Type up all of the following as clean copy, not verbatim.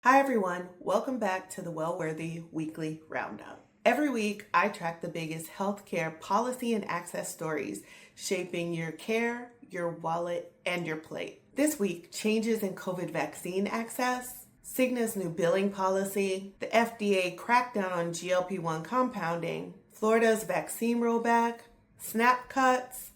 Hi everyone, welcome back to the Wellworthy Weekly Roundup. Every week, I track the biggest healthcare policy and access stories shaping your care, your wallet, and your plate. This week, changes in COVID vaccine access, Cigna's new billing policy, the FDA crackdown on GLP-1 compounding, Florida's vaccine rollback, SNAP cuts,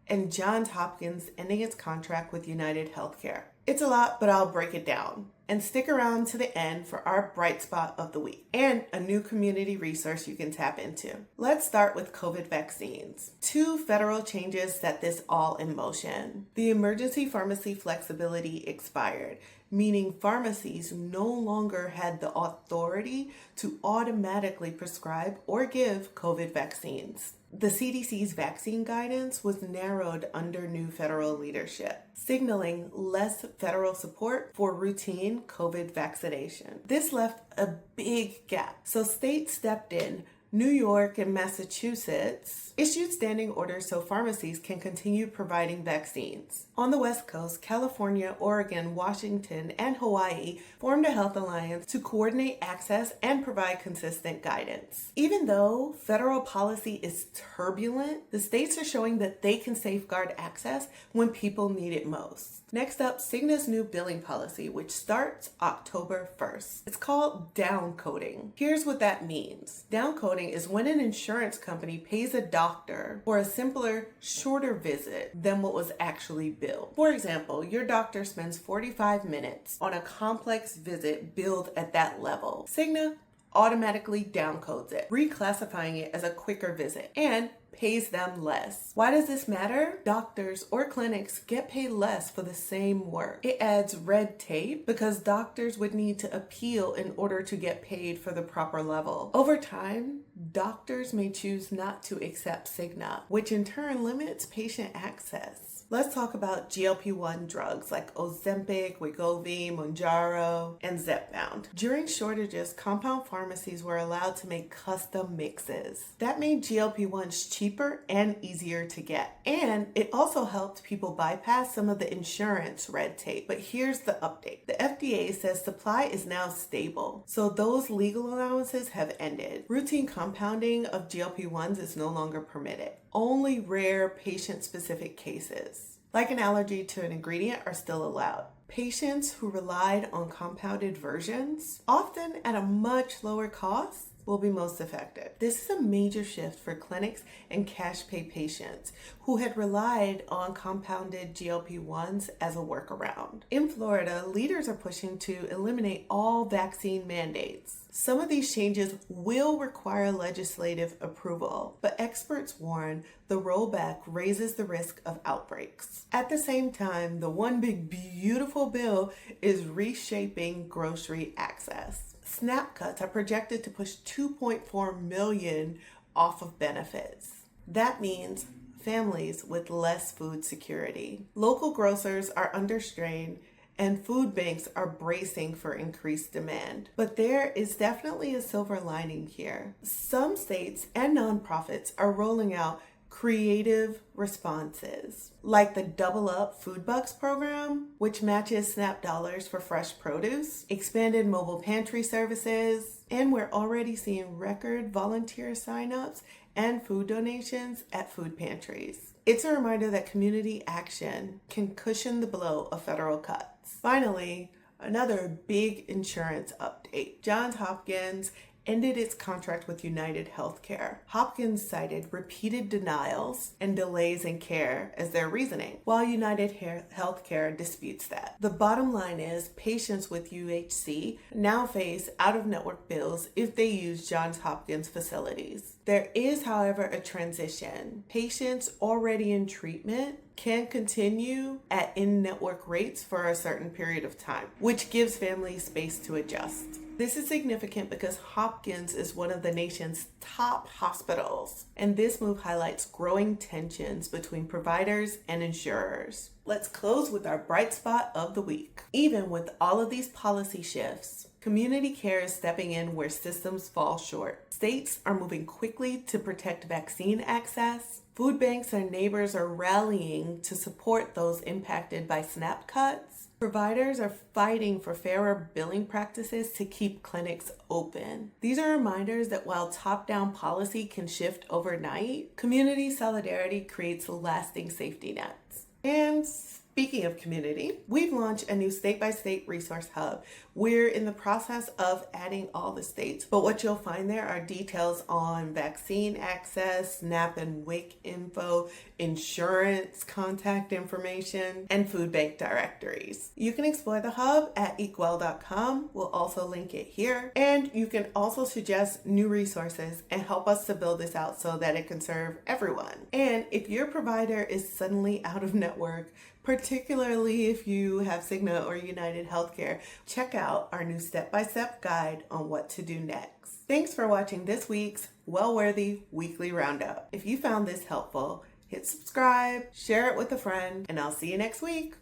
and Johns Hopkins ending its contract with UnitedHealthcare. It's a lot, but I'll break it down. And stick around to the end for our bright spot of the week and a new community resource you can tap into. Let's start with COVID vaccines. 2 federal changes set this all in motion. The emergency pharmacy flexibility expired, meaning pharmacies no longer had the authority to automatically prescribe or give COVID vaccines. The CDC's vaccine guidance was narrowed under new federal leadership, signaling less federal support for routine COVID vaccination. This left a big gap, so states stepped in. New York and Massachusetts issued standing orders so pharmacies can continue providing vaccines. On the West Coast, California, Oregon, Washington, and Hawaii formed a health alliance to coordinate access and provide consistent guidance. Even though federal policy is turbulent, the states are showing that they can safeguard access when people need it most. Next up, Cigna's new billing policy, which starts October 1st. It's called Downcoding. Here's what that means. Downcoding is when an insurance company pays a doctor for a simpler, shorter visit than what was actually billed. For example, your doctor spends 45 minutes on a complex visit billed at that level. Cigna automatically downcodes it, reclassifying it as a quicker visit, and pays them less. Why does this matter? Doctors or clinics get paid less for the same work. It adds red tape because doctors would need to appeal in order to get paid for the proper level. Over time, doctors may choose not to accept Cigna, which in turn limits patient access. Let's talk about GLP-1 drugs like Ozempic, Wegovy, Mounjaro, and Zepbound. During shortages, compound pharmacies were allowed to make custom mixes. That made GLP-1s cheaper and easier to get. And it also helped people bypass some of the insurance red tape. But here's the update. The FDA says supply is now stable, so those legal allowances have ended. Routine compounding of GLP-1s is no longer permitted. Only rare patient-specific cases, like an allergy to an ingredient, are still allowed. Patients who relied on compounded versions, often at a much lower cost, will be most affected. This is a major shift for clinics and cash pay patients who had relied on compounded GLP-1s as a workaround. In Florida, leaders are pushing to eliminate all vaccine mandates. Some of these changes will require legislative approval, but experts warn the rollback raises the risk of outbreaks. At the same time, the one big beautiful bill is reshaping grocery access. SNAP cuts are projected to push 2.4 million off of benefits. That means families with less food security. Local grocers are under strain and food banks are bracing for increased demand. But there is definitely a silver lining here. Some states and nonprofits are rolling out creative responses, like the Double Up Food Bucks program, which matches SNAP dollars for fresh produce, expanded mobile pantry services, and we're already seeing record volunteer signups and food donations at food pantries. It's a reminder that community action can cushion the blow of federal cuts. Finally, another big insurance update. Johns Hopkins ended its contract with UnitedHealthcare. Hopkins cited repeated denials and delays in care as their reasoning, while UnitedHealthcare disputes that. The bottom line is patients with UHC now face out-of-network bills if they use Johns Hopkins facilities. There is, however, a transition. Patients already in treatment can continue at in-network rates for a certain period of time, which gives families space to adjust. This is significant because Hopkins is one of the nation's top hospitals, and this move highlights growing tensions between providers and insurers. Let's close with our bright spot of the week. Even with all of these policy shifts, community care is stepping in where systems fall short. States are moving quickly to protect vaccine access. Food banks and neighbors are rallying to support those impacted by SNAP cuts. Providers are fighting for fairer billing practices to keep clinics open. These are reminders that while top-down policy can shift overnight, community solidarity creates lasting safety nets. And speaking of community, we've launched a new state-by-state resource hub. We're in the process of adding all the states, but what you'll find there are details on vaccine access, SNAP and WIC info, insurance contact information, and food bank directories. You can explore the hub at gwell.com. We'll also link it here. And you can also suggest new resources and help us to build this out so that it can serve everyone. And if your provider is suddenly out of network, particularly if you have Cigna or UnitedHealthcare, check out our new step-by-step guide on what to do next. Thanks for watching this week's Wellworthy Weekly Roundup. If you found this helpful, hit subscribe, share it with a friend, and I'll see you next week.